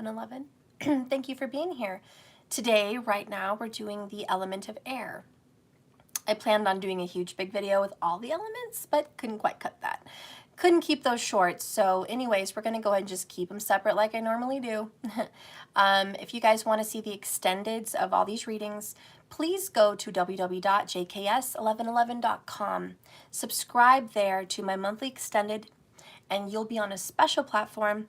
11. Thank you for being here. Today, right now, we're doing the element of air. I planned on doing a huge big video with all the elements, but couldn't quite cut that. Couldn't keep those short, so anyways, we're gonna go ahead and just keep them separate like I normally do. If you guys want to see the extendeds of all these readings, please go to www.jks1111.com. Subscribe there to my monthly extended, and you'll be on a special platform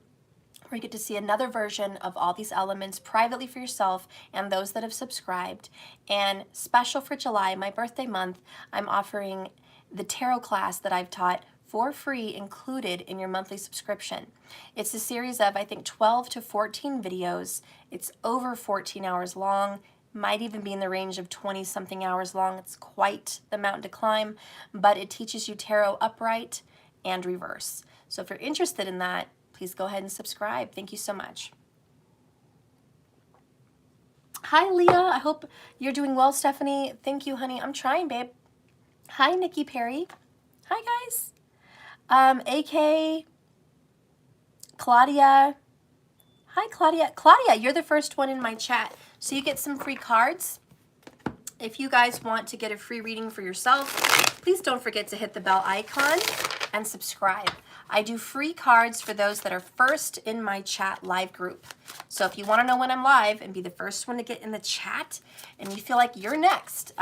where you get to see another version of all these elements privately for yourself and those that have subscribed. And special for July, my birthday month, I'm offering the tarot class that I've taught for free included in your monthly subscription. It's a series of, I think, 12 to 14 videos. It's over 14 hours long, might even be in the range of 20-something hours long. It's quite the mountain to climb, but it teaches you tarot upright and reverse. So if you're interested in that, please go ahead and subscribe. Thank you so much. Hi, Leah. I hope you're doing well, Stephanie. Thank you, honey. I'm trying, babe. Hi, Nikki Perry. Hi, guys. AK, Claudia. Hi, Claudia. Claudia, you're the first one in my chat, so you get some free cards. If you guys want to get a free reading for yourself, please don't forget to hit the bell icon and subscribe. I do free cards for those that are first in my chat live group. So if you want to know when I'm live and be the first one to get in the chat and you feel like you're next,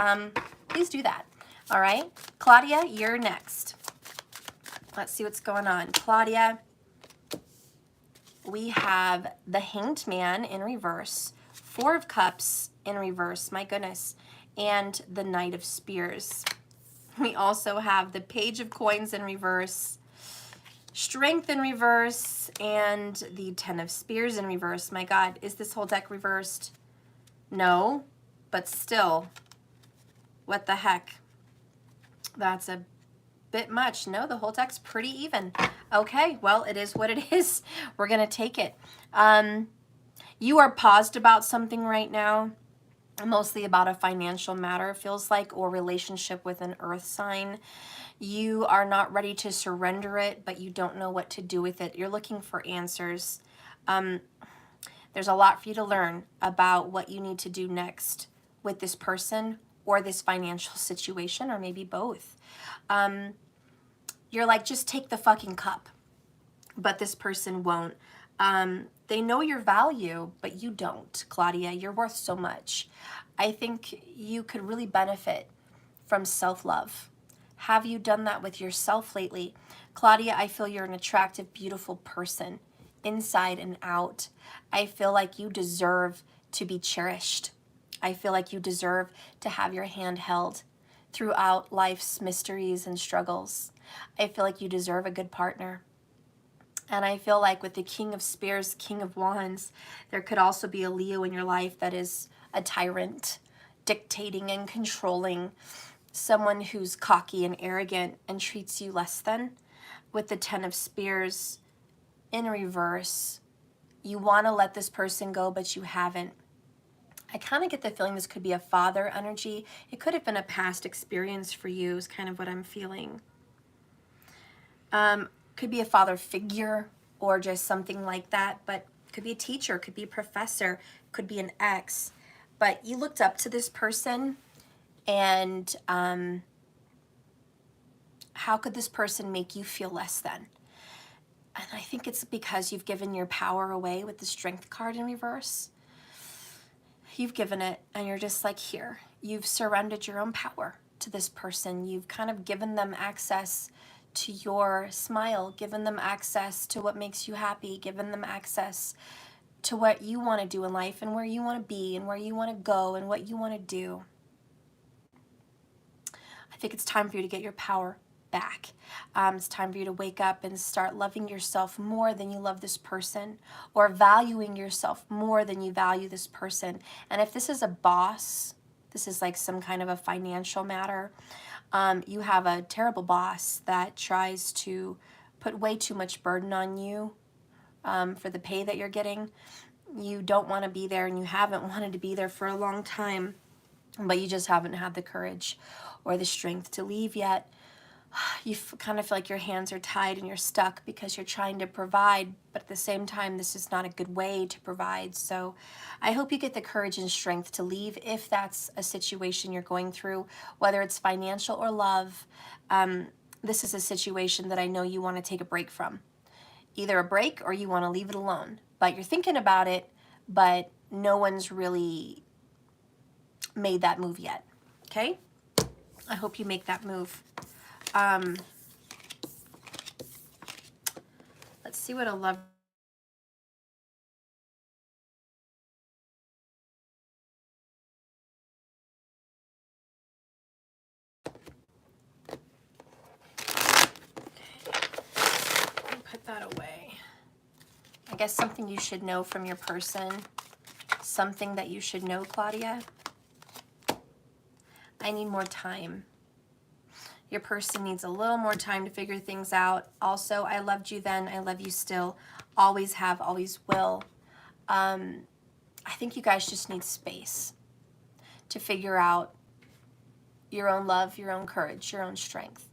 please do that. All right, Claudia, you're next. Let's see what's going on. Claudia, we have the Hanged Man in reverse, Four of Cups in reverse, my goodness, and the Knight of Spears. We also have the Page of Coins in reverse, Strength in reverse, and the Ten of Spears in reverse. My God, is this whole deck reversed? No, but still, what the heck? That's a bit much. No, the whole deck's pretty even. Okay, well, it is what it is. We're gonna take it. You are paused about something right now, mostly about a financial matter, feels like, or relationship with an earth sign. You are not ready to surrender it, but you don't know what to do with it. You're looking for answers. There's a lot for you to learn about what you need to do next with this person or this financial situation, or maybe both. You're like, just take the fucking cup, but this person won't. They know your value, but you don't, Claudia. You're worth so much. I think you could really benefit from self-love. Have you done that with yourself lately? Claudia, I feel you're an attractive, beautiful person, inside and out. I feel like you deserve to be cherished. I feel like you deserve to have your hand held throughout life's mysteries and struggles. I feel like you deserve a good partner. And I feel like with the King of Spears, King of Wands, there could also be a Leo in your life that is a tyrant, dictating and controlling, someone who's cocky and arrogant and treats you less than. With the Ten of Spears in reverse, you want to let this person go, but you haven't. I kind of get the feeling this could be a father energy. It could have been a past experience for you, is kind of what I'm feeling. Could be a father figure or just something like that, but could be a teacher, could be a professor, could be an ex. But you looked up to this person, and how could this person make you feel less than? And I think it's because you've given your power away with the Strength card in reverse. You've given it, and you're just like, here. You've surrendered your own power to this person. You've kind of given them access to your smile, given them access to what makes you happy, given them access to what you want to do in life and where you want to be and where you want to go and what you want to do. I think it's time for you to get your power back. It's time for you to wake up and start loving yourself more than you love this person, or valuing yourself more than you value this person. And if this is a boss, this is like some kind of a financial matter, you have a terrible boss that tries to put way too much burden on you for the pay that you're getting. You don't want to be there, and you haven't wanted to be there for a long time, but you just haven't had the courage or the strength to leave yet. you kind of feel like your hands are tied and you're stuck because you're trying to provide, but at the same time, this is not a good way to provide. So I hope you get the courage and strength to leave if that's a situation you're going through, whether it's financial or love. This is a situation that I know you want to take a break from. Either a break or you want to leave it alone. But you're thinking about it, but no one's really made that move yet. Okay? I hope you make that move. Let's see what a love. Put that away. I guess something you should know from your person. Something that you should know, Claudia. I need more time. Your person needs a little more time to figure things out. Also, I loved you then. I love you still. Always have, always will. I think you guys just need space to figure out your own love, your own courage, your own strength.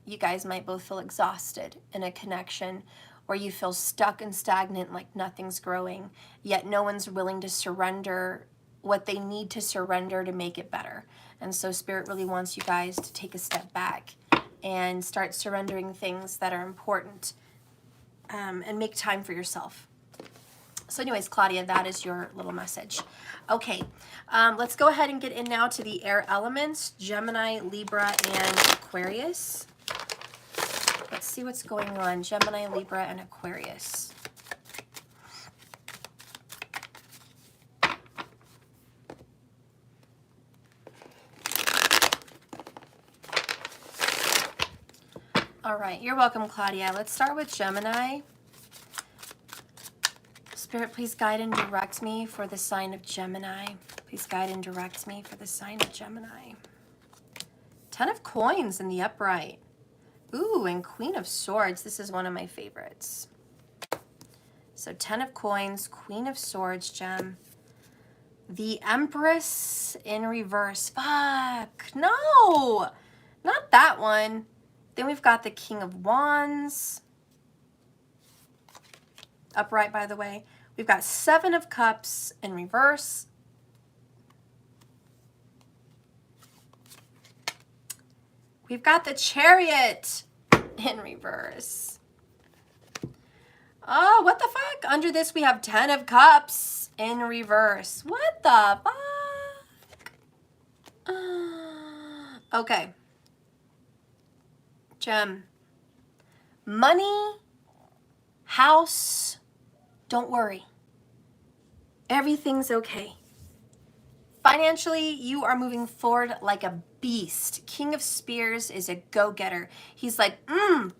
You guys might both feel exhausted in a connection where you feel stuck and stagnant, like nothing's growing, yet no one's willing to surrender what they need to surrender to make it better. And so Spirit really wants you guys to take a step back and start surrendering things that are important, and make time for yourself. So anyways, Claudia, that is your little message. Okay, let's go ahead and get in now to the air elements, Gemini, Libra, and Aquarius. Let's see what's going on, Gemini, Libra, and Aquarius. All right, you're welcome, Claudia. Let's start with Gemini. Spirit, please guide and direct me for the sign of Gemini. Please guide and direct me for the sign of Gemini. 10 of coins in the upright. Ooh, and Queen of Swords. This is one of my favorites. So 10 of coins, Queen of Swords, Gem. The Empress in reverse. Fuck. No, not that one. Then we've got the King of Wands. Upright, by the way. We've got 7 of Cups in reverse. We've got the Chariot in reverse. Oh, what the fuck? Under this, we have 10 of Cups in reverse. What the fuck? Okay. Gem. Money, house, don't worry. Everything's okay. Financially, you are moving forward like a beast. King of Spears is a go-getter. He's like,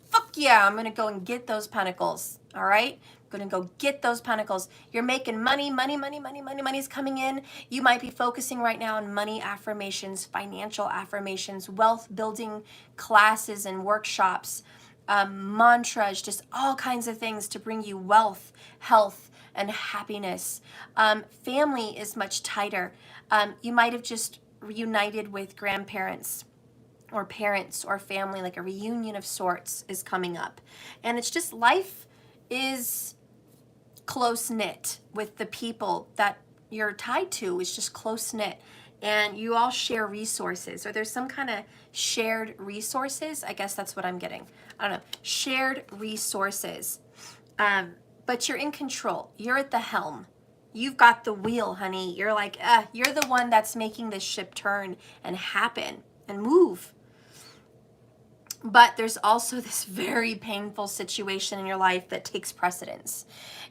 fuck yeah, I'm going to go and get those pentacles, all right? I'm going to go get those pentacles. You're making money, money's coming in. You might be focusing right now on money affirmations, financial affirmations, wealth building classes and workshops, mantras, just all kinds of things to bring you wealth, health, and happiness. Family is much tighter. You might have just reunited with grandparents or parents or family, like a reunion of sorts is coming up. And it's just life is close-knit with the people that you're tied to. It's just close-knit. And you all share resources, or there's some kind of shared resources. I guess that's what I'm getting. I don't know. Shared resources. But you're in control. You're at the helm. You've got the wheel, honey. You're like, you're the one that's making this ship turn and happen and move. But there's also this very painful situation in your life that takes precedence.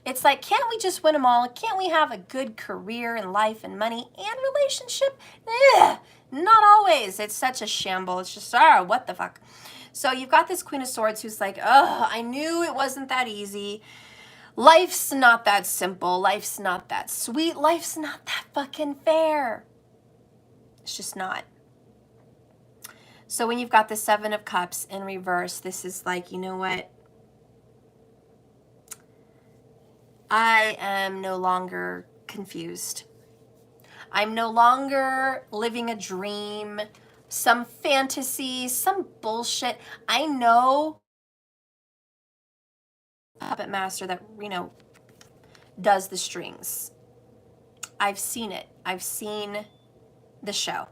It's like, can't we just win them all? Can't we have a good career and life and money and relationship? Not always. It's such a shamble. It's just, what the fuck? So you've got this Queen of Swords who's like, I knew it wasn't that easy. Life's not that simple. Life's not that sweet. Life's not that fucking fair. It's just not. So when you've got the 7 of Cups in reverse, this is like, you know what? I am no longer confused. I'm no longer living a dream, some fantasy, some bullshit. I know puppet master that, you know, does the strings. I've seen it. I've seen the show,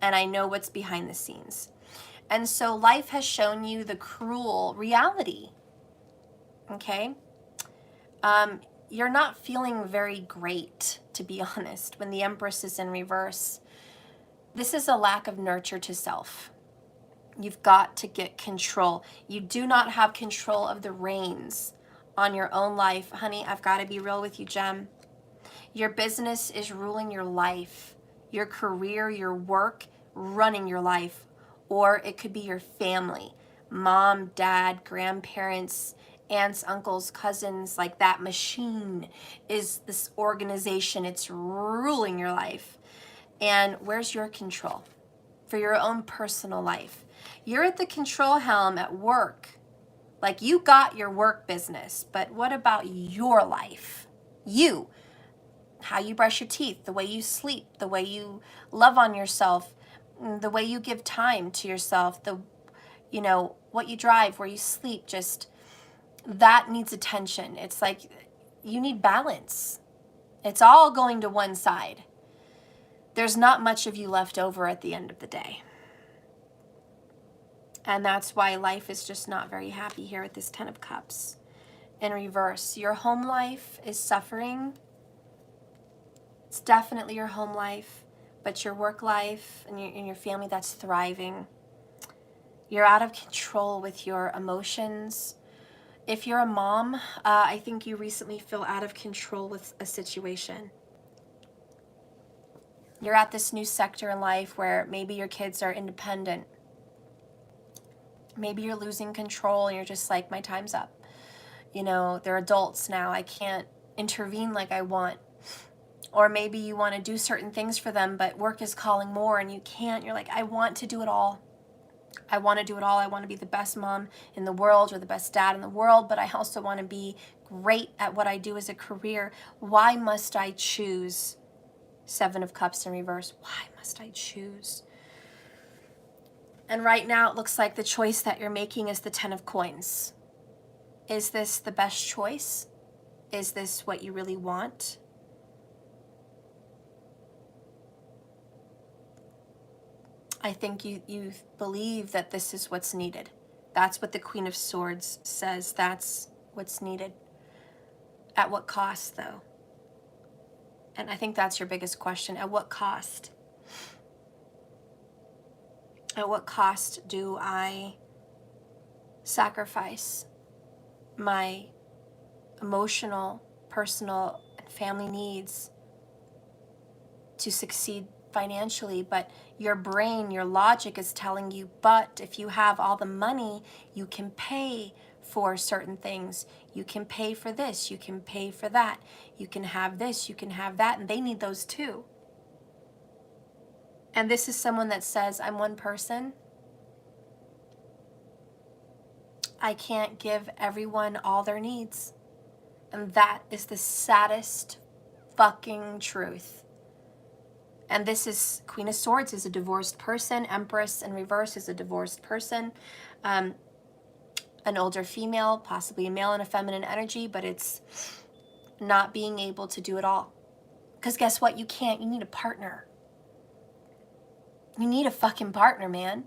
and I know what's behind the scenes. And so life has shown you the cruel reality, okay? You're not feeling very great, to be honest, when the Empress is in reverse. This is a lack of nurture to self. You've got to get control. You do not have control of the reins on your own life. Honey, I've got to be real with you, Gem. Your business is ruling your life, your career, your work, running your life. Or it could be your family, mom, dad, grandparents, aunts, uncles, cousins. Like, that machine is this organization. It's ruling your life. And where's your control for your own personal life? You're at the control helm at work. Like, you got your work business, but what about your life? You, how you brush your teeth, the way you sleep, the way you love on yourself, the way you give time to yourself, the, you know, what you drive, where you sleep, just that needs attention. It's like you need balance. It's all going to one side. There's not much of you left over at the end of the day. And that's why life is just not very happy here with this Ten of Cups in reverse. Your home life is suffering. It's definitely your home life, but your work life and your family, that's thriving. You're out of control with your emotions. If you're a mom, I think you recently feel out of control with a situation. You're at this new sector in life where maybe your kids are independent. Maybe you're losing control and you're just like, my time's up. You know, they're adults now. I can't intervene like I want. Or maybe you want to do certain things for them, but work is calling more and you can't. You're like, I want to do it all. I want to do it all. I want to be the best mom in the world or the best dad in the world, but I also want to be great at what I do as a career. Why must I choose? Seven of Cups in reverse. Why must I choose? And right now it looks like the choice that you're making is the Ten of Coins. Is this the best choice? Is this what you really want? I think you believe that this is what's needed. That's what the Queen of Swords says. That's what's needed. At what cost, though? And I think that's your biggest question. At what cost? At what cost do I sacrifice my emotional, personal, and family needs to succeed financially? But your brain, your logic is telling you, but if you have all the money, you can pay for certain things. You can pay for this, you can pay for that. You can have this, you can have that, and they need those too. And this is someone that says, I'm one person. I can't give everyone all their needs. And that is the saddest fucking truth. And this is Queen of Swords is a divorced person. Empress in reverse is a divorced person. An older female, possibly a male in a feminine energy, but it's not being able to do it all. Because guess what? You can't. You need a partner. You need a fucking partner, man.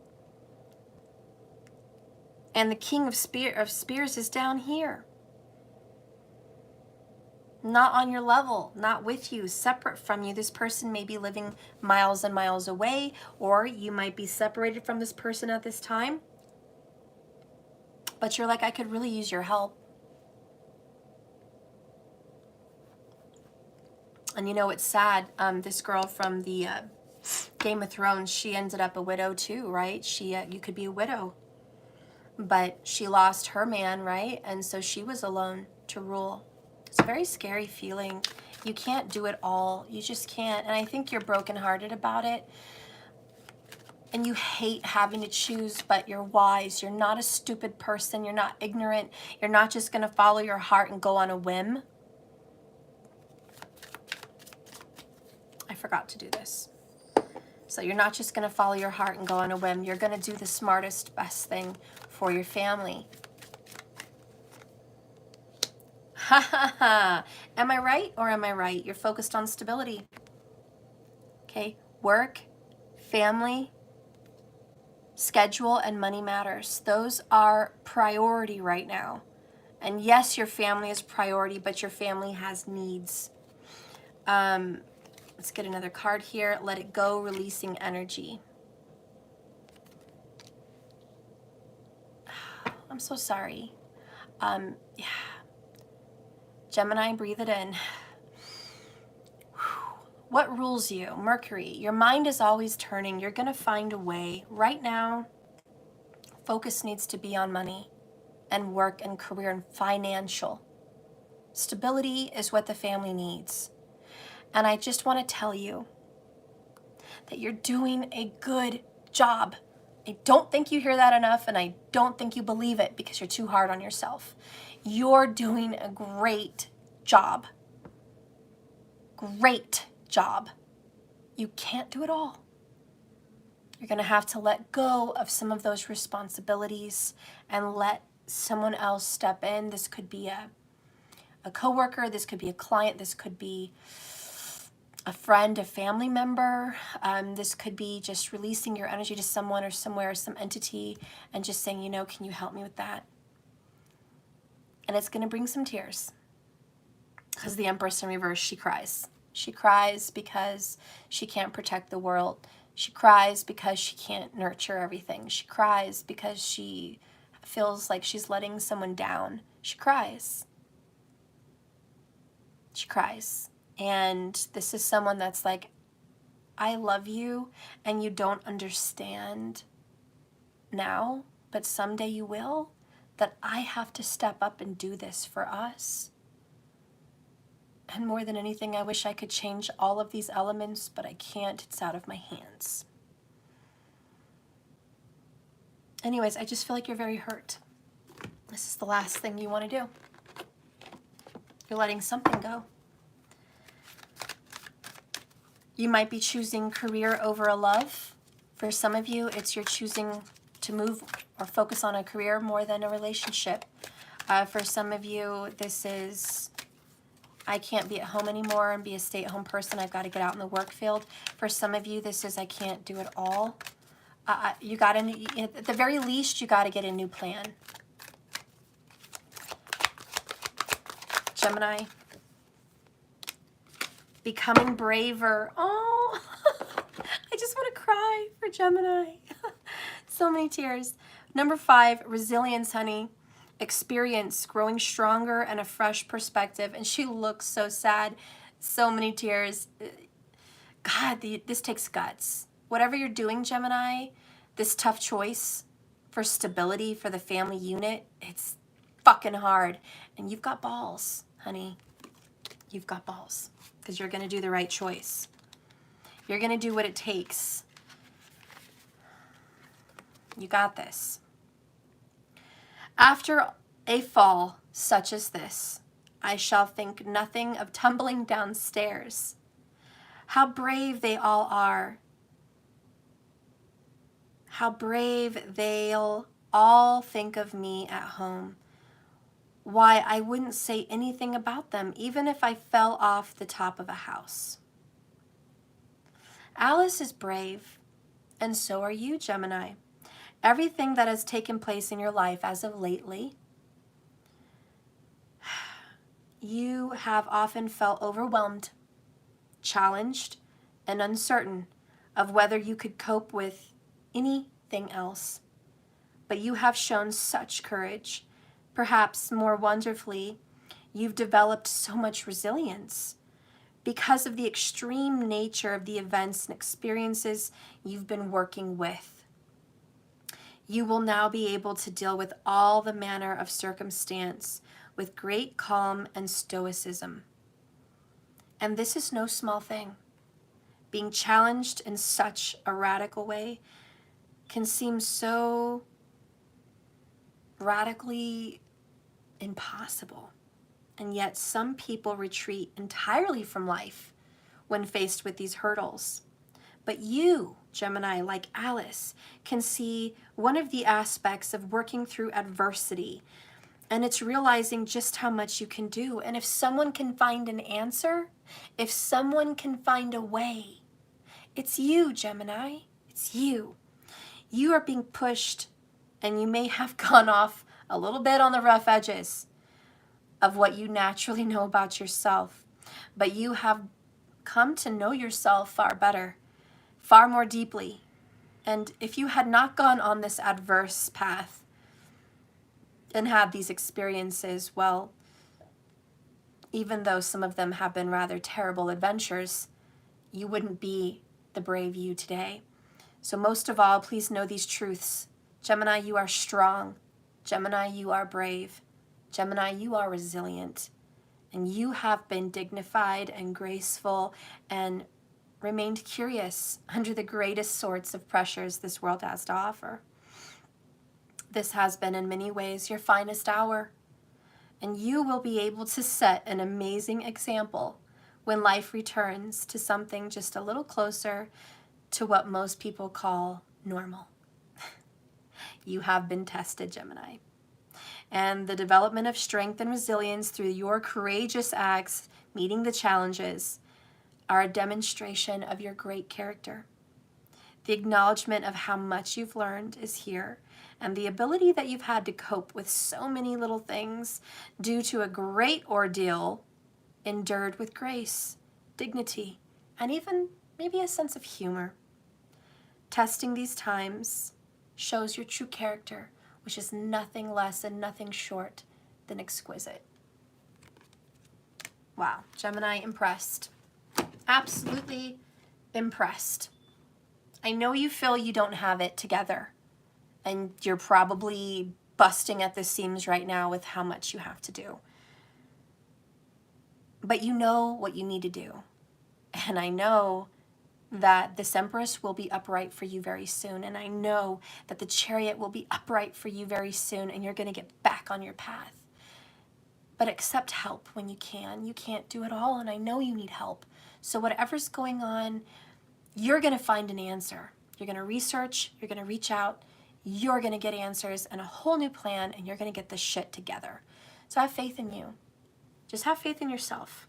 And the King of Spears is down here. Not on your level, not with you, separate from you. This person may be living miles and miles away, or you might be separated from this person at this time. But you're like, I could really use your help. And you know, it's sad. This girl from the Game of Thrones, she ended up a widow too, right? You could be a widow. But she lost her man, right? And so she was alone to rule. It's a very scary feeling. You can't do it all. You just can't. And I think you're brokenhearted about it. And you hate having to choose, but you're wise. You're not a stupid person. You're not ignorant. You're not just going to follow your heart and go on a whim. I forgot to do this. So you're not just going to follow your heart and go on a whim. You're going to do the smartest, best thing for your family. Ha ha ha. Am I right or am I right? You're focused on stability. Okay. Work, family, schedule, and money matters. Those are priority right now. And yes, your family is priority, but your family has needs. Let's get another card here. Let it go, releasing energy. I'm so sorry. Yeah. Gemini, breathe it in. What rules you? Mercury. Your mind is always turning. You're going to find a way. Right now, focus needs to be on money and work and career and financial. Stability is what the family needs. And I just want to tell you that you're doing a good job. I don't think you hear that enough, and I don't think you believe it because you're too hard on yourself. You're doing a great job. Great job. You can't do it all. You're going to have to let go of some of those responsibilities and let someone else step in. This could be a coworker, this could be a client, this could be a friend, a family member. This could be just releasing your energy to someone or somewhere, some entity, and just saying, you know, can you help me with that? And it's going to bring some tears because the Empress in reverse, she cries. She cries because she can't protect the world. She cries because she can't nurture everything. She cries because she feels like she's letting someone down. She cries. She cries. And this is someone that's like, I love you and you don't understand now, but someday you will, that I have to step up and do this for us. And more than anything, I wish I could change all of these elements, but I can't. It's out of my hands. Anyways, I just feel like you're very hurt. This is the last thing you want to do. You're letting something go. You might be choosing career over a love. For some of you, it's you're choosing to move or focus on a career more than a relationship. For some of you, this is, I can't be at home anymore and be a stay-at-home person. I've got to get out in the work field. For some of you, this is, I can't do it all. You got to, at the very least, you got to get a new plan. Gemini. Becoming braver. Oh, I just want to cry for Gemini. So many tears. Number 5, resilience, honey. Experience, growing stronger and a fresh perspective. And she looks so sad. So many tears. God, this takes guts. Whatever you're doing, Gemini, this tough choice for stability for the family unit, it's fucking hard. And you've got balls, honey. You've got balls. Because you're going to do the right choice. You're going to do what it takes. You got this. After a fall such as this, I shall think nothing of tumbling downstairs. How brave they all are. How brave they'll all think of me at home. Why, I wouldn't say anything about them, even if I fell off the top of a house. Alice is brave, and so are you, Gemini. Everything that has taken place in your life as of lately, you have often felt overwhelmed, challenged, and uncertain of whether you could cope with anything else. But you have shown such courage. Perhaps more wonderfully, you've developed so much resilience because of the extreme nature of the events and experiences you've been working with. You will now be able to deal with all the manner of circumstance with great calm and stoicism. And this is no small thing. Being challenged in such a radical way can seem so radically impossible. And yet some people retreat entirely from life when faced with these hurdles. But you, Gemini, like Alice, can see one of the aspects of working through adversity, and it's realizing just how much you can do. And if someone can find an answer, if someone can find a way, it's you, Gemini. It's you. You are being pushed, and you may have gone off a little bit on the rough edges of what you naturally know about yourself. But you have come to know yourself far better, far more deeply. And if you had not gone on this adverse path and had these experiences, well, even though some of them have been rather terrible adventures, you wouldn't be the brave you today. So most of all, please know these truths. Gemini, you are strong. Gemini, you are brave. Gemini, you are resilient. And you have been dignified and graceful and remained curious under the greatest sorts of pressures this world has to offer. This has been in many ways your finest hour, and you will be able to set an amazing example when life returns to something just a little closer to what most people call normal. You have been tested, Gemini. And the development of strength and resilience through your courageous acts, meeting the challenges, are a demonstration of your great character. The acknowledgement of how much you've learned is here, and the ability that you've had to cope with so many little things due to a great ordeal endured with grace, dignity, and even maybe a sense of humor. Testing these times shows your true character, which is nothing less and nothing short than exquisite. Wow, Gemini, impressed. Absolutely impressed. I know you feel you don't have it together, and you're probably busting at the seams right now with how much you have to do. But you know what you need to do. And I know that this Empress will be upright for you very soon. And I know that the Chariot will be upright for you very soon, and you're going to get back on your path. But accept help when you can. You can't do it all, and I know you need help. So whatever's going on, you're going to find an answer. You're going to research, you're going to reach out, you're going to get answers and a whole new plan, and you're going to get this shit together. So have faith in you. Just have faith in yourself.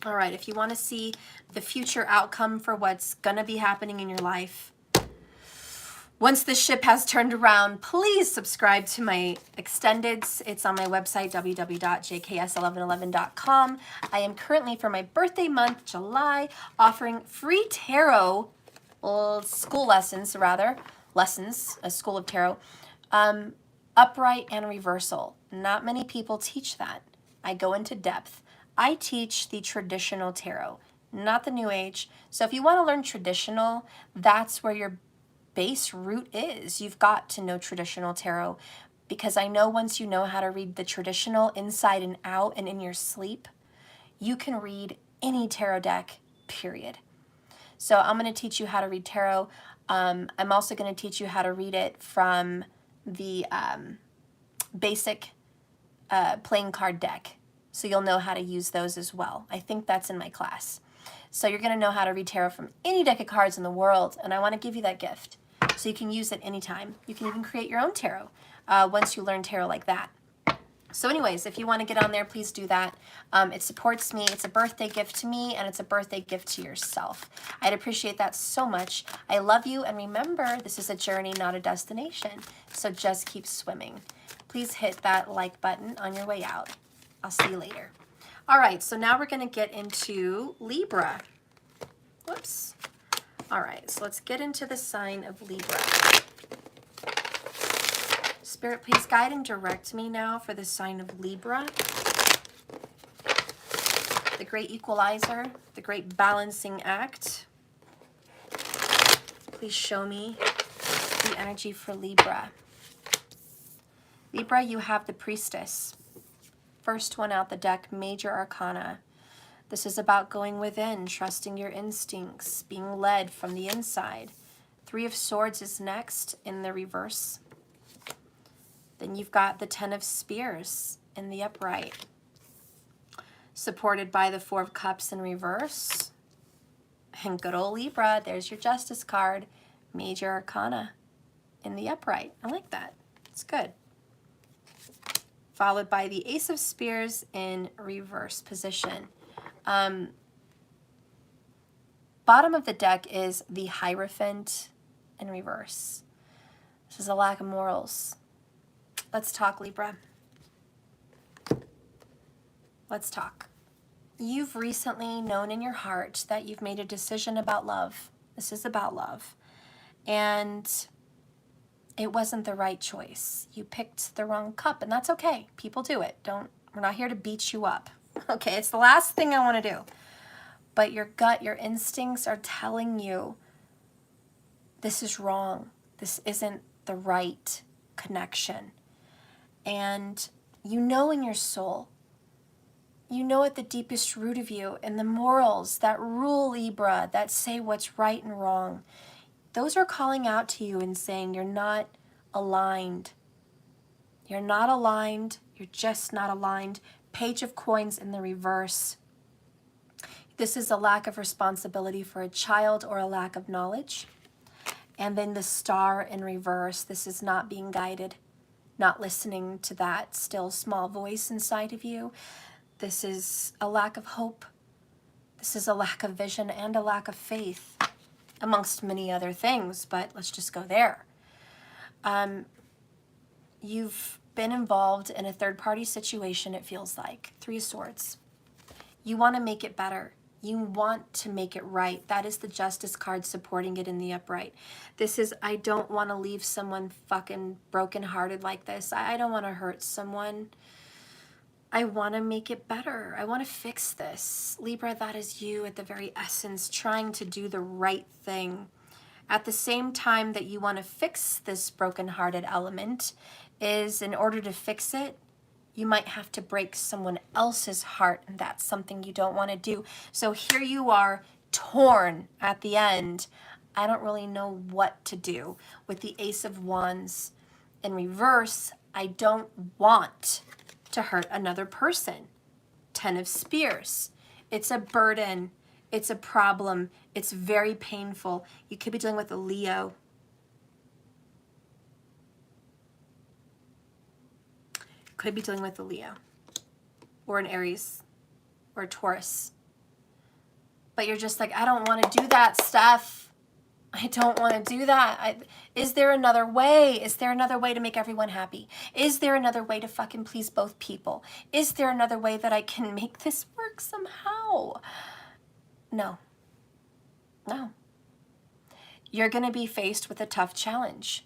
All right, if you want to see the future outcome for what's going to be happening in your life, once the ship has turned around, please subscribe to my extendeds. It's on my website, www.jks1111.com. I am currently, for my birthday month, July, offering free tarot, school lessons, a school of tarot, upright and reversal. Not many people teach that. I go into depth. I teach the traditional tarot, not the New Age. So if you want to learn traditional, that's where your base root is. You've got to know traditional tarot, because I know once you know how to read the traditional inside and out and in your sleep, you can read any tarot deck, period. So I'm going to teach you how to read tarot. I'm also going to teach you how to read it from the basic playing card deck. So you'll know how to use those as well. I think that's in my class. So you're going to know how to read tarot from any deck of cards in the world, and I want to give you that gift so you can use it anytime. You can even create your own tarot once you learn tarot like that. So anyways, if you want to get on there, please do that. It supports me. It's a birthday gift to me, and it's a birthday gift to yourself. I'd appreciate that so much. I love you, and remember, this is a journey, not a destination. So just keep swimming. Please hit that like button on your way out. I'll see you later. All right, so now we're going to get into Libra. Whoops. All right, so let's get into the sign of Libra. Spirit, please guide and direct me now for the sign of Libra. The great equalizer, the great balancing act. Please show me the energy for Libra. Libra, you have the Priestess. First one out the deck, Major Arcana. This is about going within, trusting your instincts, being led from the inside. Three of Swords is next in the reverse. Then you've got the Ten of Spears in the upright, supported by the Four of Cups in reverse, And good old Libra, there's your Justice card, Major Arcana in the upright. I like that. It's good. Followed by the Ace of Spears in reverse position. Bottom of the deck is the Hierophant in reverse. This is a lack of morals. Let's talk, Libra. Let's talk. You've recently known in your heart that you've made a decision about love. This is about love. And it wasn't the right choice. You picked the wrong cup, and that's okay. People do it. We're not here to beat you up. Okay, it's the last thing I want to do. But your gut, your instincts are telling you this is wrong. This isn't the right connection. And you know in your soul, you know at the deepest root of you, and the morals that rule Libra, that say what's right and wrong, those are calling out to you and saying you're not aligned. You're not aligned. You're just not aligned. Page of Coins in the reverse. This is a lack of responsibility for a child or a lack of knowledge. And then the Star in reverse. This is not being guided, not listening to that still small voice inside of you. This is a lack of hope. This is a lack of vision and a lack of faith, amongst many other things, but let's just go there. You've been involved in a third-party situation, it feels like. 3 of Swords. You want to make it better. You want to make it right. That is the Justice card supporting it in the upright. This is, I don't want to leave someone fucking brokenhearted like this. I don't want to hurt someone. I want to make it better. I want to fix this. Libra, that is you at the very essence, trying to do the right thing. At the same time that you want to fix this brokenhearted element is, in order to fix it, you might have to break someone else's heart, and that's something you don't want to do. So here you are, torn at the end. I don't really know what to do. With the Ace of Wands in reverse, I don't want to hurt another person. 10 of Spears. It's a burden. It's a problem. It's very painful. You could be dealing with a Leo. Could be dealing with a Leo or an Aries or a Taurus. But you're just like, I don't want to do that stuff. I don't want to do that. Is there another way? Is there another way to make everyone happy? Is there another way to fucking please both people? Is there another way that I can make this work somehow? No. No. You're going to be faced with a tough challenge.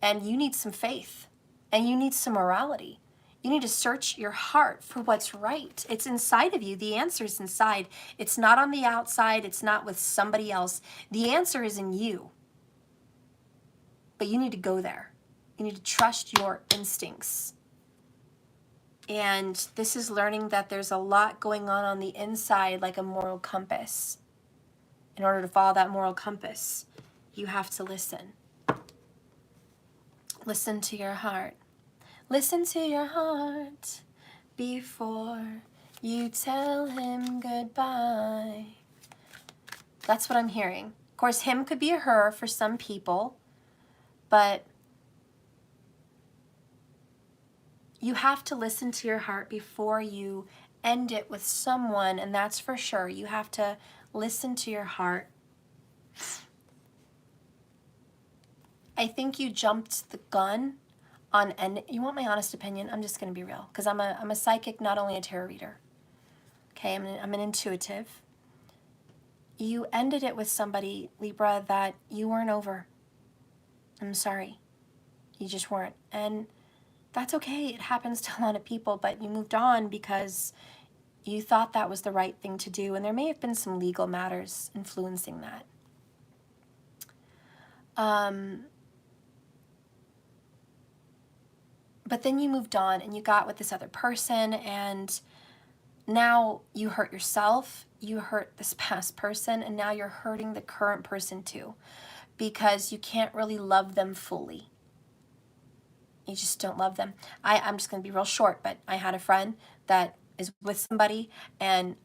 And you need some faith. And you need some morality. You need to search your heart for what's right. It's inside of you. The answer is inside. It's not on the outside. It's not with somebody else. The answer is in you. But you need to go there. You need to trust your instincts. And this is learning that there's a lot going on the inside, like a moral compass. In order to follow that moral compass, you have to listen. Listen to your heart. Listen to your heart before you tell him goodbye. That's what I'm hearing. Of course, him could be a her for some people, but you have to listen to your heart before you end it with someone, and that's for sure. You have to listen to your heart. I think you jumped the gun on, and you want my honest opinion? I'm just going to be real, because I'm a psychic, not only a tarot reader. Okay, I'm an intuitive. You ended it with somebody, Libra, that you weren't over. I'm sorry. You just weren't. And that's okay. It happens to a lot of people, but you moved on because you thought that was the right thing to do, and there may have been some legal matters influencing that. But then you moved on and you got with this other person, and now you hurt yourself, you hurt this past person, and now you're hurting the current person too, because you can't really love them fully. You just don't love them. I'm just going to be real short, but I had a friend that is with somebody, and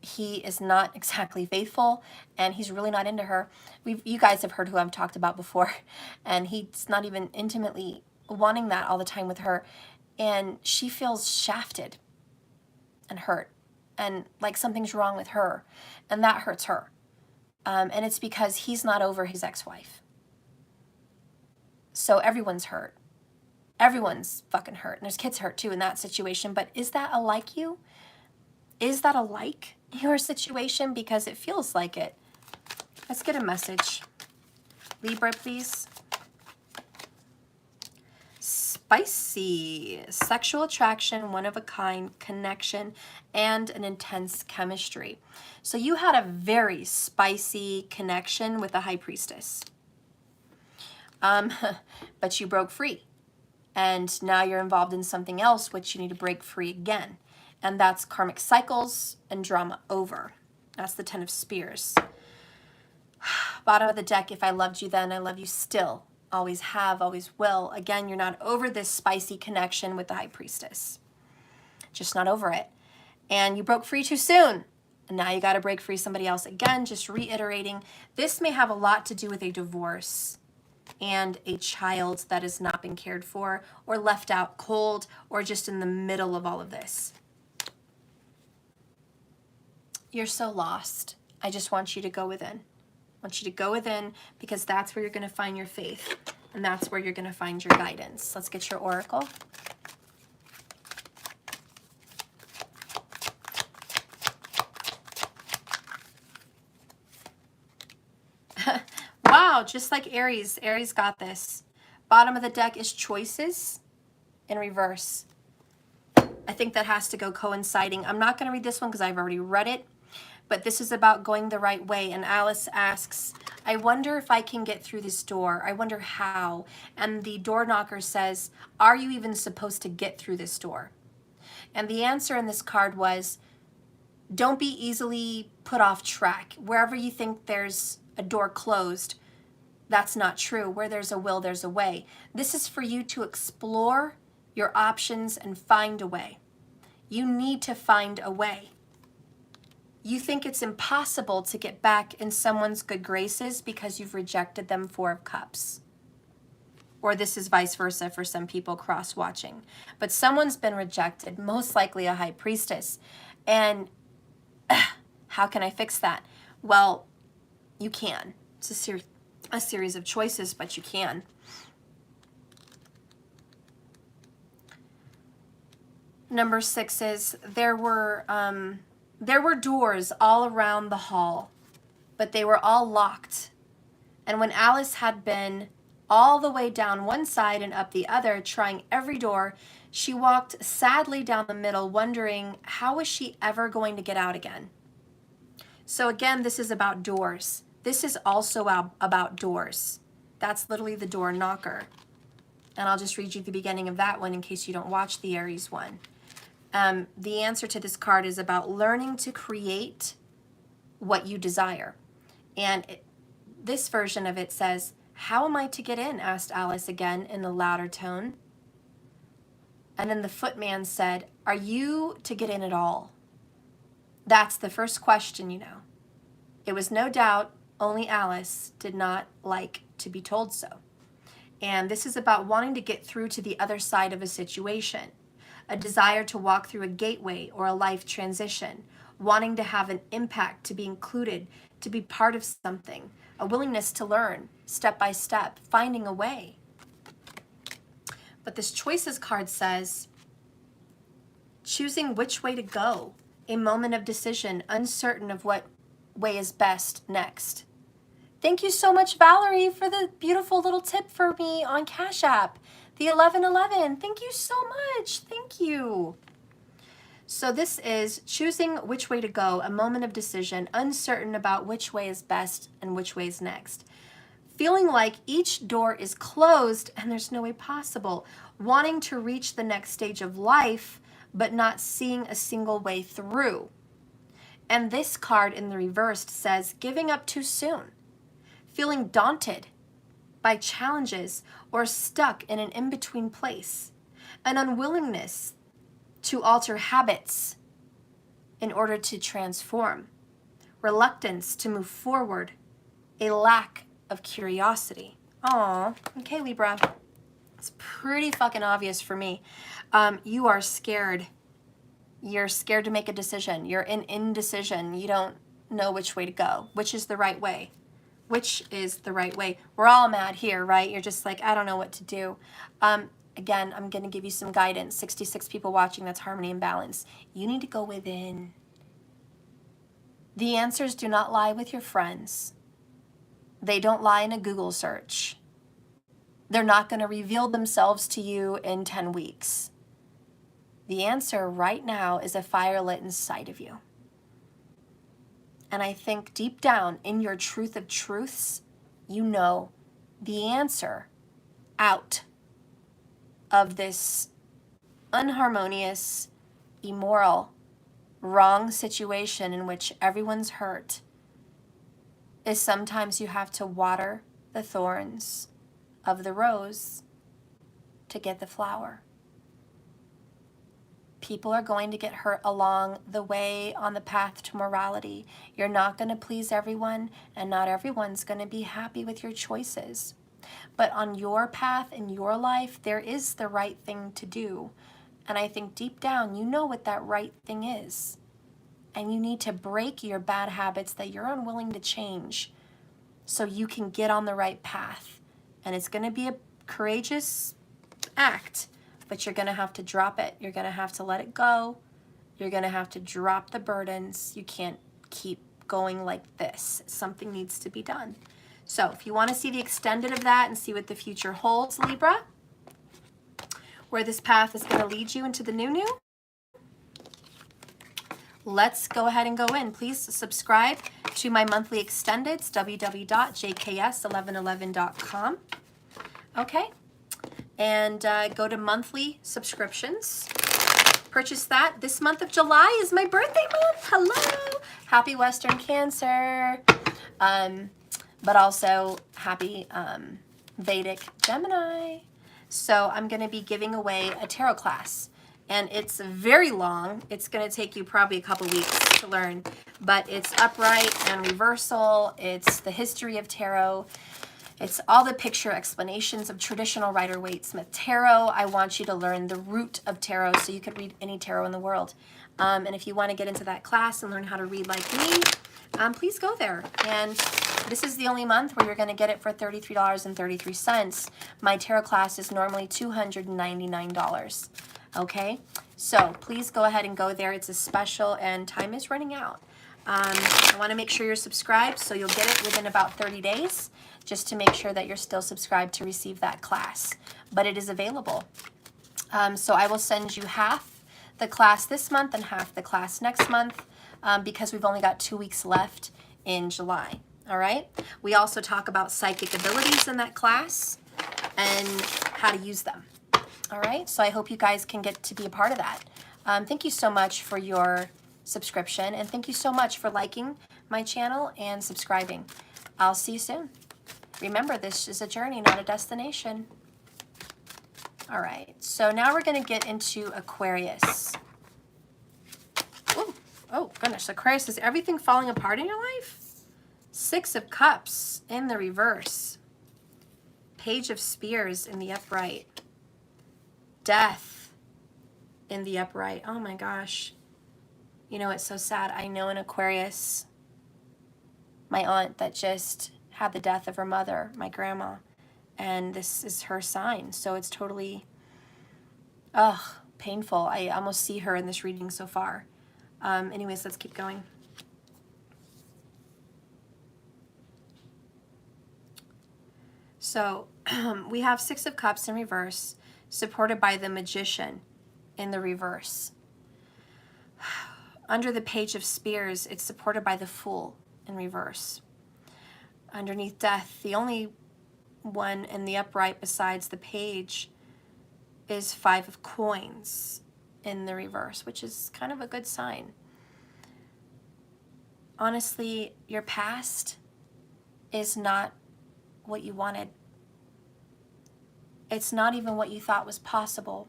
he is not exactly faithful, and he's really not into her. You guys have heard who I've talked about before, and he's not even intimately wanting that all the time with her, and she feels shafted and hurt, and like something's wrong with her, and that hurts her. And it's because he's not over his ex-wife. So everyone's hurt. Everyone's fucking hurt, and there's kids hurt too in that situation. But is that a like you? Is that a like your situation? Because it feels like it. Let's get a message. Libra, please. Spicy. Sexual attraction, one of a kind, connection, and an intense chemistry. So you had a very spicy connection with the High Priestess. But you broke free. And now you're involved in something else which you need to break free again. And that's karmic cycles and drama over. That's the 10 of Spears. Bottom of the deck, if I loved you then, I love you still. Always have, always will. Again, you're not over this spicy connection with the High Priestess. Just not over it. And you broke free too soon. And now you got to break free somebody else. Again, just reiterating, this may have a lot to do with a divorce and a child that has not been cared for or left out cold or just in the middle of all of this. You're so lost. I just want you to go within. I want you to go within because that's where you're going to find your faith and that's where you're going to find your guidance. Let's get your oracle. Wow, just like Aries. Aries got this. Bottom of the deck is choices in reverse. I think that has to go coinciding. I'm not going to read this one because I've already read it. But this is about going the right way. And Alice asks, I wonder if I can get through this door. I wonder how. And the door knocker says, are you even supposed to get through this door? And the answer in this card was, don't be easily put off track. Wherever you think there's a door closed, that's not true. Where there's a will, there's a way. This is for you to explore your options and find a way. You need to find a way. You think it's impossible to get back in someone's good graces because you've rejected them, 4 of Cups. Or this is vice versa for some people cross-watching. But someone's been rejected, most likely a High Priestess. And how can I fix that? Well, you can. It's a series of choices, but you can. Number 6 is there were doors all around the hall, but they were all locked. And when Alice had been all the way down one side and up the other, trying every door, she walked sadly down the middle, wondering how was she ever going to get out again. So again, this is about doors. This is also about doors. That's literally the door knocker. And I'll just read you the beginning of that one in case you don't watch the Aries one. The answer to this card is about learning to create what you desire. And this version of it says, how am I to get in? Asked Alice again in a louder tone. And then the footman said, are you to get in at all? That's the first question, you know. It was no doubt only Alice did not like to be told so. And this is about wanting to get through to the other side of a situation. A desire to walk through a gateway or a life transition, wanting to have an impact, to be included, to be part of something, a willingness to learn step by step, finding a way. But this choices card says, choosing which way to go, a moment of decision, uncertain of what way is best next. Thank you so much, Valerie, for the beautiful little tip for me on Cash App. The 1111. Thank you so much. Thank you. So this is choosing which way to go, a moment of decision, uncertain about which way is best and which way is next. Feeling like each door is closed and there's no way possible. Wanting to reach the next stage of life, but not seeing a single way through. And this card in the reversed says giving up too soon. Feeling daunted by challenges or stuck in an in-between place. An unwillingness to alter habits in order to transform, reluctance to move forward, a lack of curiosity. Aw, okay, Libra. It's pretty fucking obvious for me. You are scared. You're scared to make a decision. You're in indecision. You don't know which way to go. Which is the right way? Which is the right way? We're all mad here, right? You're just like, I don't know what to do. Again, I'm going to give you some guidance. 66 people watching, that's harmony and balance. You need to go within. The answers do not lie with your friends. They don't lie in a Google search. They're not going to reveal themselves to you in 10 weeks. The answer right now is a fire lit inside of you. And I think deep down in your truth of truths, you know the answer out of this unharmonious, immoral, wrong situation in which everyone's hurt is sometimes you have to water the thorns of the rose to get the flower. People are going to get hurt along the way on the path to morality. You're not going to please everyone, and not everyone's going to be happy with your choices. But on your path in your life, there is the right thing to do. And I think deep down, you know what that right thing is. And you need to break your bad habits that you're unwilling to change so you can get on the right path. And it's going to be a courageous act, but you're going to have to drop it. You're going to have to let it go. You're going to have to drop the burdens. You can't keep going like this. Something needs to be done. So if you want to see the extended of that and see what the future holds, Libra, where this path is going to lead you into the new, let's go ahead and go in. Please subscribe to my monthly extendeds, www.jks1111.com. Okay, and go to monthly subscriptions. Purchase that. This month of July is my birthday month. Hello. Happy Western Cancer. But also happy Vedic Gemini. So I'm going to be giving away a tarot class. And it's very long. It's going to take you probably a couple weeks to learn. But it's upright and reversal. It's the history of tarot. It's all the picture explanations of traditional Rider-Waite-Smith tarot. I want you to learn the root of tarot so you could read any tarot in the world. And if you want to get into that class and learn how to read like me, please go there. And this is the only month where you're going to get it for $33.33. My tarot class is normally $299. Okay, so please go ahead and go there. It's a special and time is running out. I want to make sure you're subscribed so you'll get it within about 30 days just to make sure that you're still subscribed to receive that class. But it is available. So I will send you half the class this month and half the class next month because we've only got 2 weeks left in July. All right. We also talk about psychic abilities in that class and how to use them. All right. So I hope you guys can get to be a part of that. Thank you so much for your subscription, and thank you so much for liking my channel and subscribing. I'll see you soon. Remember, this is a journey, not a destination. All right. So now we're going to get into Aquarius. Ooh. Oh, goodness. Aquarius, is everything falling apart in your life? 6 of Cups in the reverse. Page of Spears in the upright. Death in the upright. Oh my gosh. You know, it's so sad. I know in Aquarius, my aunt that just had the death of her mother, my grandma, and this is her sign. So it's totally, painful. I almost see her in this reading so far. Anyways, let's keep going. So we have 6 of Cups in reverse, supported by the Magician in the reverse. Under the Page of Spears, it's supported by the Fool in reverse. Underneath Death, the only one in the upright besides the Page is 5 of Coins in the reverse, which is kind of a good sign. Honestly, your past is not what you wanted. It's not even what you thought was possible.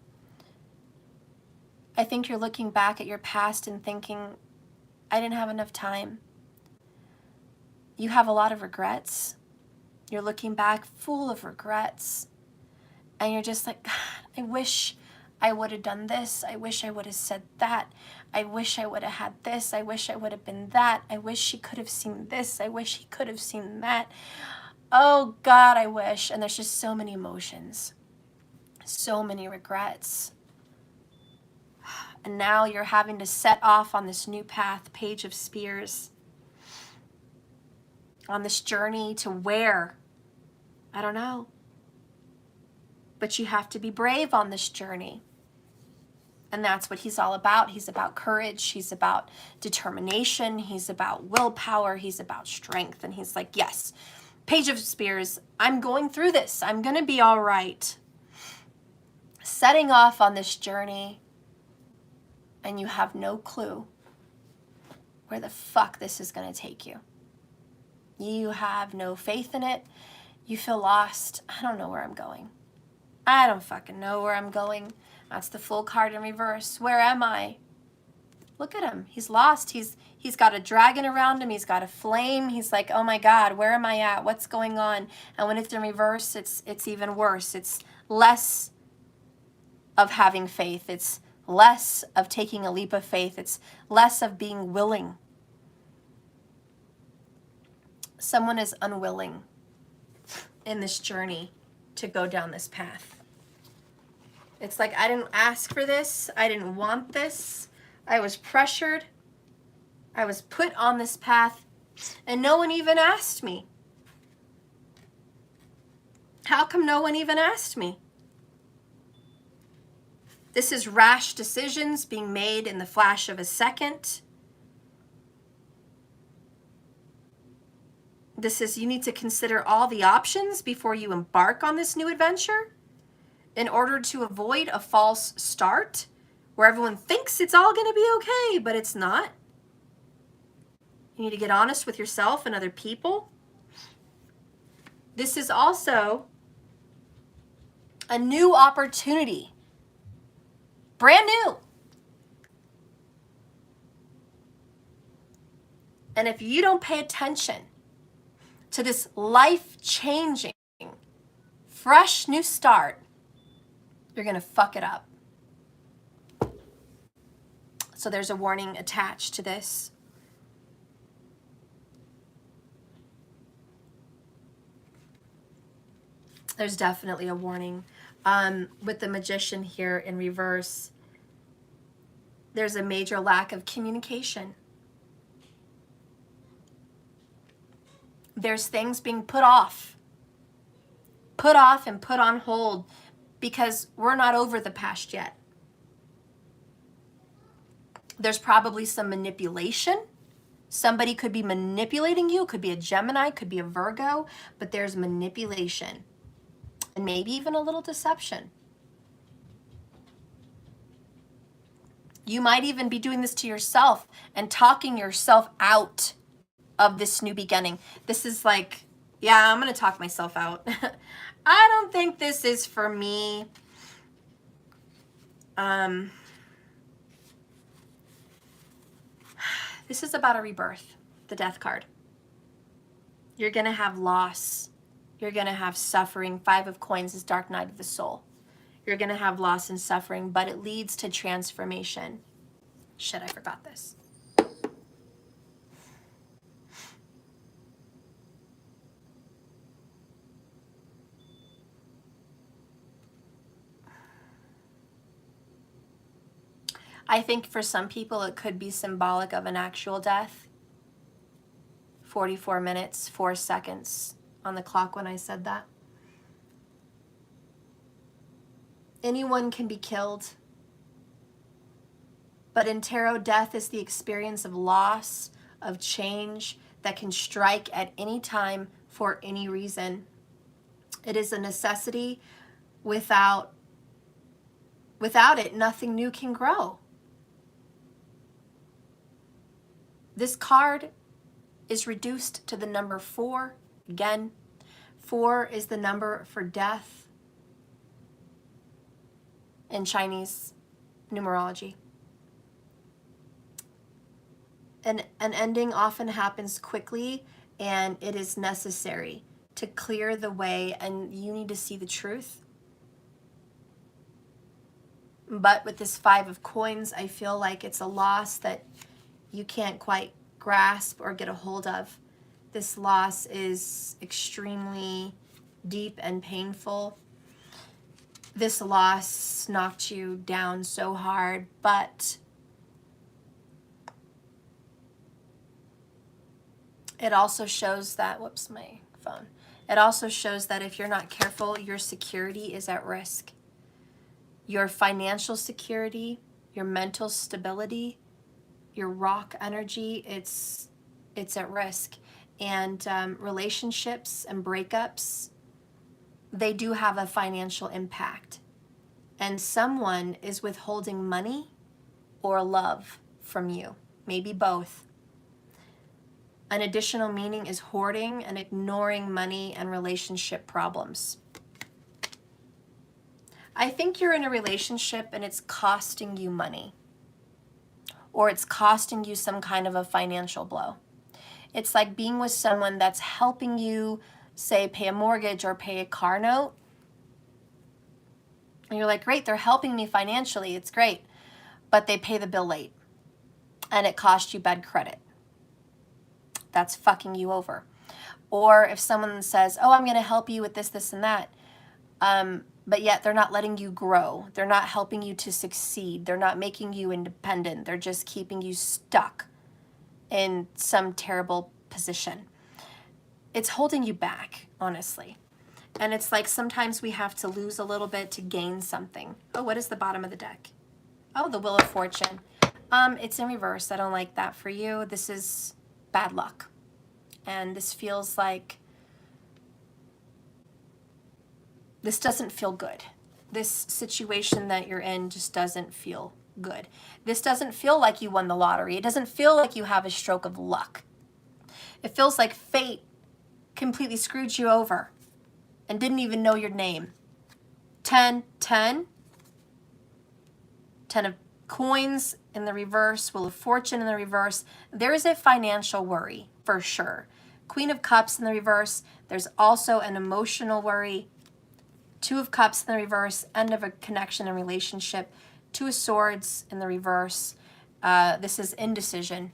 I think you're looking back at your past and thinking, I didn't have enough time. You have a lot of regrets. You're looking back full of regrets. And you're just like, God, I wish I would have done this. I wish I would have said that. I wish I would have had this. I wish I would have been that. I wish she could have seen this. I wish he could have seen that. Oh God, I wish. And there's just so many emotions, so many regrets. And now you're having to set off on this new path, Page of Spears, on this journey to where? I don't know. But you have to be brave on this journey. And that's what he's all about. He's about courage. He's about determination. He's about willpower. He's about strength. And he's like, yes, Page of Spears, I'm going through this. I'm going to be all right. Setting off on this journey, and you have no clue where the fuck this is going to take you. You have no faith in it. You feel lost. I don't know where I'm going. I don't fucking know where I'm going. That's the Fool card in reverse. Where am I? Look at him. He's lost. He's got a dragon around him. He's got a flame. He's like, oh my God, where am I at? What's going on? And when it's in reverse, it's even worse. It's less of having faith. It's less of taking a leap of faith. It's less of being willing. Someone is unwilling in this journey to go down this path. It's like, I didn't ask for this. I didn't want this. I was pressured. I was put on this path, and no one even asked me. How come no one even asked me? This is rash decisions being made in the flash of a second. This is, you need to consider all the options before you embark on this new adventure in order to avoid a false start where everyone thinks it's all going to be okay, but it's not. You need to get honest with yourself and other people. This is also a new opportunity. Brand new. And if you don't pay attention to this life-changing, fresh new start, you're going to fuck it up. So there's a warning attached to this. There's definitely a warning. With the Magician here in reverse, there's a major lack of communication. There's things being put off and put on hold because we're not over the past yet. There's probably some manipulation. Somebody could be manipulating you. It could be a Gemini, could be a Virgo, but there's manipulation and maybe even a little deception. You might even be doing this to yourself and talking yourself out of this new beginning. This is like, yeah, I'm going to talk myself out. I don't think this is for me. This is about a rebirth, the Death card. You're going to have loss. You're going to have suffering. 5 of Coins is Dark Night of the Soul. You're going to have loss and suffering, but it leads to transformation. Shit, I forgot this. I think for some people it could be symbolic of an actual death. 44 minutes, 4 seconds on the clock when I said that. Anyone can be killed. But in tarot, death is the experience of loss, of change that can strike at any time for any reason. It is a necessity. Without it, nothing new can grow. This card is reduced to the number 4. Again, 4 is the number for death in Chinese numerology. An ending often happens quickly, and it is necessary to clear the way, and you need to see the truth. But with this 5 of coins, I feel like it's a loss that you can't quite grasp or get a hold of. This loss is extremely deep and painful. This loss knocked you down so hard, but it also shows that, whoops, my phone. It also shows that if you're not careful, your security is at risk. Your financial security, your mental stability, your rock energy, it's at risk. And relationships and breakups, they do have a financial impact. And someone is withholding money or love from you, maybe both. An additional meaning is hoarding and ignoring money and relationship problems. I think you're in a relationship and it's costing you money, or it's costing you some kind of a financial blow. It's like being with someone that's helping you, say, pay a mortgage or pay a car note. And you're like, great, they're helping me financially, it's great. But they pay the bill late and it cost you bad credit. That's fucking you over. Or if someone says, oh, I'm going to help you with this, this, and that, but yet they're not letting you grow. They're not helping you to succeed. They're not making you independent. They're just keeping you stuck in some terrible position. It's holding you back, honestly. And it's like sometimes we have to lose a little bit to gain something. Oh, what is the bottom of the deck? Oh, the Wheel of Fortune. It's in reverse. I don't like that for you. This is bad luck. And this feels like this doesn't feel good. This situation that you're in just doesn't feel good. This doesn't feel like you won the lottery. It doesn't feel like you have a stroke of luck. It feels like fate completely screwed you over and didn't even know your name. 10, 10. 10 of coins in the reverse, Wheel of Fortune in the reverse. There is a financial worry for sure. Queen of Cups in the reverse. There's also an emotional worry. 2 of Cups in the reverse, end of a connection and relationship. 2 of Swords in the reverse. This is indecision.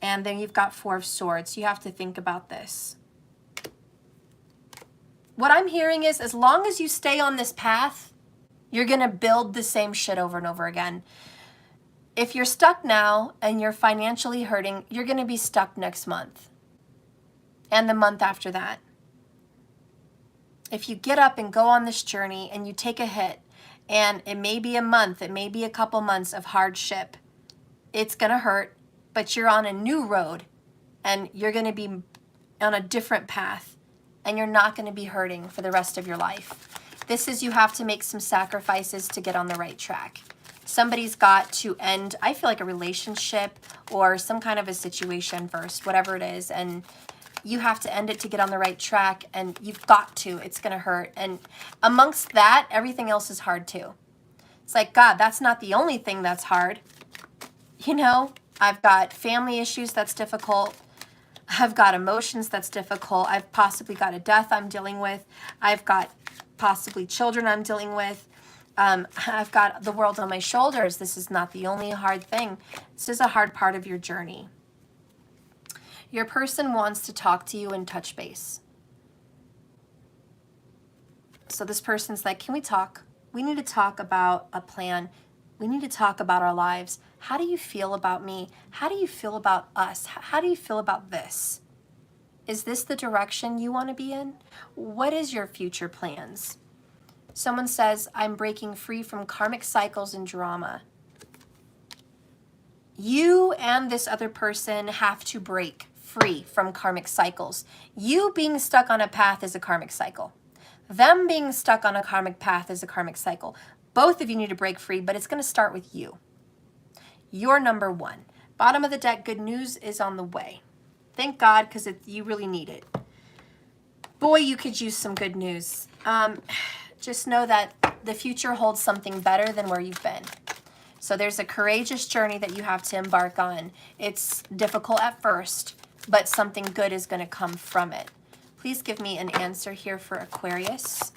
And then you've got 4 of Swords. You have to think about this. What I'm hearing is, as long as you stay on this path, you're going to build the same shit over and over again. If you're stuck now and you're financially hurting, you're going to be stuck next month and the month after that. If you get up and go on this journey and you take a hit, and it may be a month, it may be a couple months of hardship, it's going to hurt, but you're on a new road and you're going to be on a different path and you're not going to be hurting for the rest of your life. This is, you have to make some sacrifices to get on the right track. Somebody's got to end, I feel like, a relationship or some kind of a situation first, whatever it is, and you have to end it to get on the right track, and you've got to. It's going to hurt. And amongst that, everything else is hard too. It's like, God, that's not the only thing that's hard. You know, I've got family issues that's difficult. I've got emotions that's difficult. I've possibly got a death I'm dealing with. I've got possibly children I'm dealing with. I've got the world on my shoulders. This is not the only hard thing. This is a hard part of your journey. Your person wants to talk to you and touch base. So this person's like, can we talk? We need to talk about a plan. We need to talk about our lives. How do you feel about me? How do you feel about us? How do you feel about this? Is this the direction you want to be in? What is your future plans? Someone says, I'm breaking free from karmic cycles and drama. You and this other person have to break free from karmic cycles. You being stuck on a path is a karmic cycle. Them being stuck on a karmic path is a karmic cycle. Both of you need to break free, but it's going to start with you. You're number one. Bottom of the deck, good news is on the way. Thank God, because you really need it. Boy, you could use some good news. Just know that the future holds something better than where you've been. So there's a courageous journey that you have to embark on. It's difficult at first, but something good is going to come from it. Please give me an answer here for Aquarius.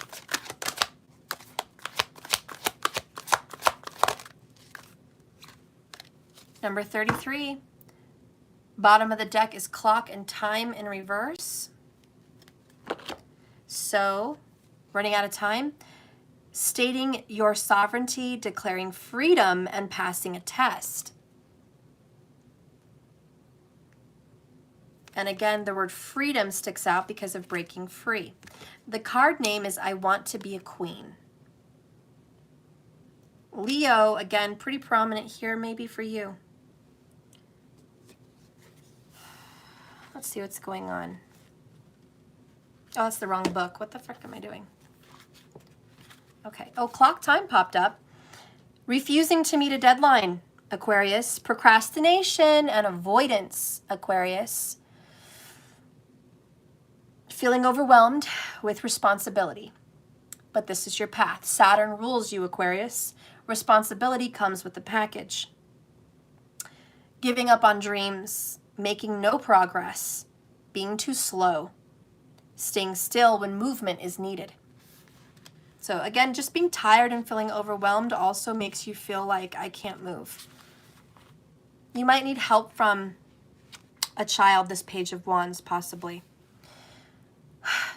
Number 33. Bottom of the deck is clock and time in reverse. So, running out of time. Stating your sovereignty, declaring freedom, and passing a test. And again, the word freedom sticks out because of breaking free. The card name is I Want to Be a Queen. Leo, again, pretty prominent here maybe for you. Let's see what's going on. Oh, that's the wrong book. What the frick am I doing? Okay. Oh, clock time popped up. Refusing to meet a deadline, Aquarius. Procrastination and avoidance, Aquarius. Feeling overwhelmed with responsibility. But this is your path. Saturn rules you, Aquarius. Responsibility comes with the package. Giving up on dreams. Making no progress. Being too slow. Staying still when movement is needed. So again, just being tired and feeling overwhelmed also makes you feel like I can't move. You might need help from a child, this Page of Wands, possibly.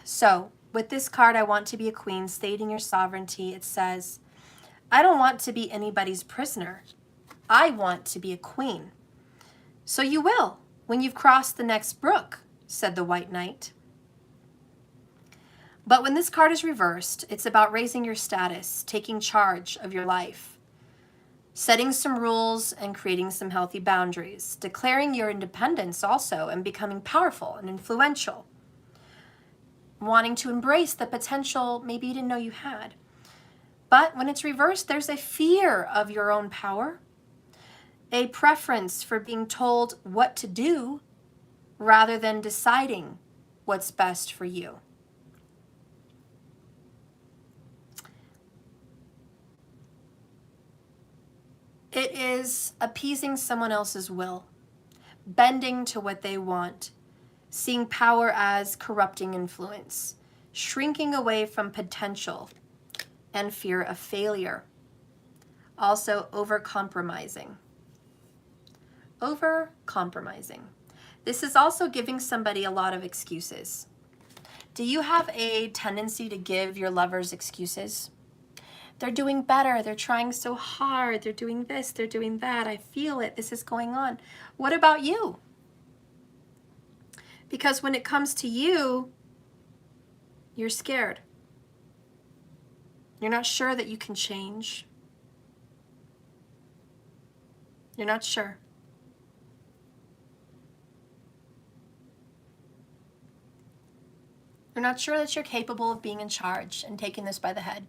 So with this card, I Want to Be a Queen, stating your sovereignty, it says, I don't want to be anybody's prisoner. I want to be a queen. So you will, when you've crossed the next brook, said the White Knight. But when this card is reversed, it's about raising your status, taking charge of your life, setting some rules and creating some healthy boundaries, declaring your independence also and becoming powerful and influential, wanting to embrace the potential maybe you didn't know you had. But when it's reversed, there's a fear of your own power, a preference for being told what to do rather than deciding what's best for you. It is appeasing someone else's will, bending to what they want, seeing power as corrupting influence, shrinking away from potential and fear of failure. Also, over-compromising. Over-compromising. This is also giving somebody a lot of excuses. Do you have a tendency to give your lovers excuses? They're doing better. They're trying so hard. They're doing this. They're doing that. I feel it. This is going on. What about you? Because when it comes to you, you're scared. You're not sure that you can change. You're not sure. You're not sure that you're capable of being in charge and taking this by the head.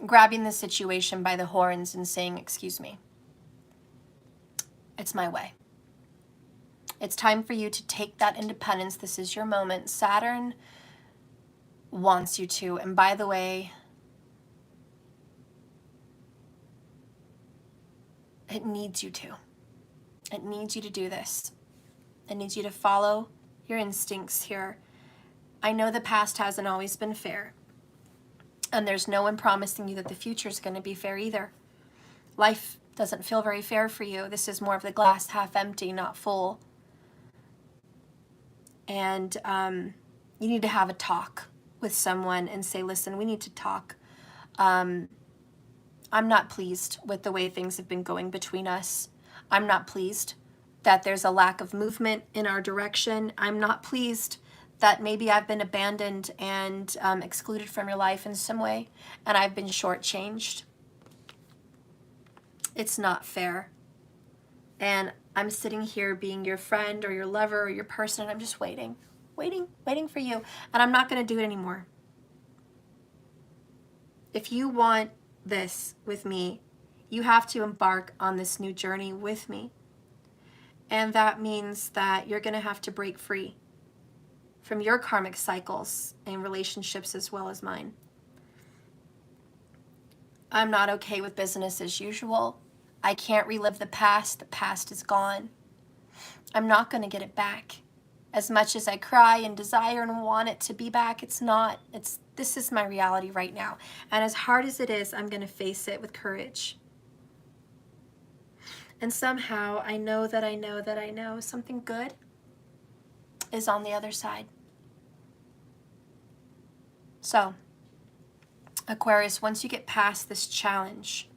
Grabbing the situation by the horns and saying, excuse me, it's my way. It's time for you to take that independence. This is your moment. Saturn wants you to. And by the way, it needs you to. It needs you to do this. It needs you to follow your instincts here. I know the past hasn't always been fair. And there's no one promising you that the future is going to be fair either. Life doesn't feel very fair for you. This is more of the glass half empty, not full. And you need to have a talk with someone and say, listen, we need to talk. I'm not pleased with the way things have been going between us. I'm not pleased that there's a lack of movement in our direction. I'm not pleased that maybe I've been abandoned and excluded from your life in some way, and I've been shortchanged. It's not fair. And I'm sitting here being your friend or your lover or your person, and I'm just waiting for you. And I'm not going to do it anymore. If you want this with me, you have to embark on this new journey with me. And that means that you're going to have to break free from your karmic cycles and relationships as well as mine. I'm not okay with business as usual. I can't relive the past. The past is gone. I'm not going to get it back. As much as I cry and desire and want it to be back, it's not. This is my reality right now. And as hard as it is, I'm going to face it with courage. And somehow I know that I know that I know something good is on the other side. So, Aquarius, once you get past this challenge,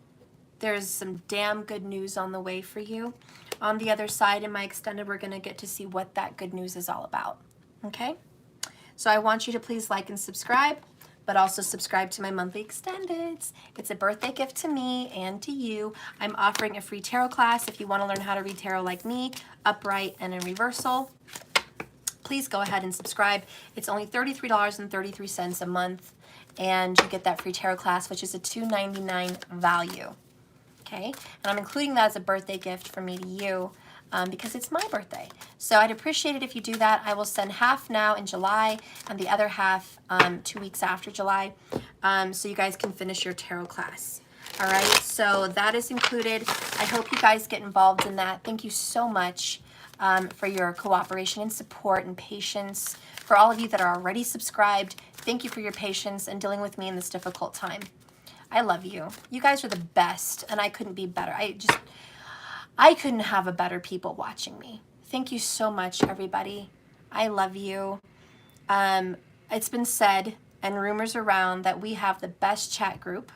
there's some damn good news on the way for you. On the other side, in my extended, we're going to get to see what that good news is all about. Okay? So I want you to please like and subscribe, but also subscribe to my monthly extendeds. It's a birthday gift to me and to you. I'm offering a free tarot class if you want to learn how to read tarot like me, upright and in reversal. Please go ahead and subscribe. It's only $33.33 a month, and you get that free tarot class, which is a $2.99 value. Okay, and I'm including that as a birthday gift from me to you because it's my birthday. So I'd appreciate it if you do that. I will send half now in July and the other half 2 weeks after July, so you guys can finish your tarot class. All right, so that is included. I hope you guys get involved in that. Thank you so much for your cooperation and support and patience. For all of you that are already subscribed, thank you for your patience and dealing with me in this difficult time. I love you. You guys are the best, and I couldn't be better. I couldn't have a better people watching me. Thank you so much, everybody. I love you. It's been said, and rumors around, that we have the best chat group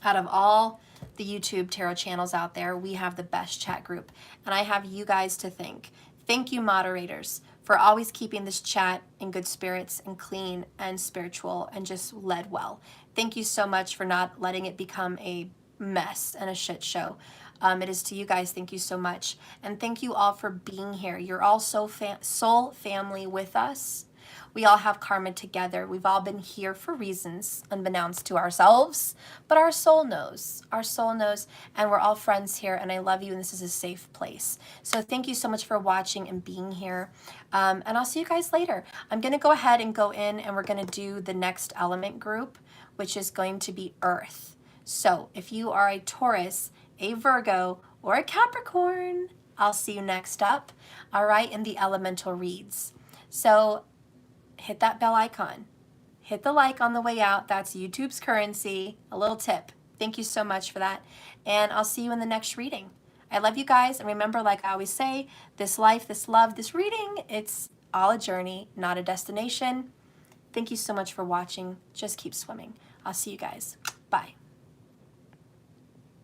out of all the YouTube tarot channels out there. We have the best chat group, and I have you guys to thank. Thank you, moderators, for always keeping this chat in good spirits and clean and spiritual and just led well. Thank you so much for not letting it become a mess and a shit show. It is to you guys. Thank you so much. And thank you all for being here. You're all soul family with us. We all have karma together. We've all been here for reasons unbeknownst to ourselves, but our soul knows. Our soul knows, and we're all friends here, and I love you, and this is a safe place. So thank you so much for watching and being here, and I'll see you guys later. I'm going to go ahead and go in, and we're going to do the next element group, which is going to be Earth. So if you are a Taurus, a Virgo, or a Capricorn, I'll see you next up, all right, in the elemental reads. So hit that bell icon. Hit the like on the way out. That's YouTube's currency. A little tip. Thank you so much for that. And I'll see you in the next reading. I love you guys. And remember, like I always say, this life, this love, this reading, it's all a journey, not a destination. Thank you so much for watching. Just keep swimming. I'll see you guys. Bye.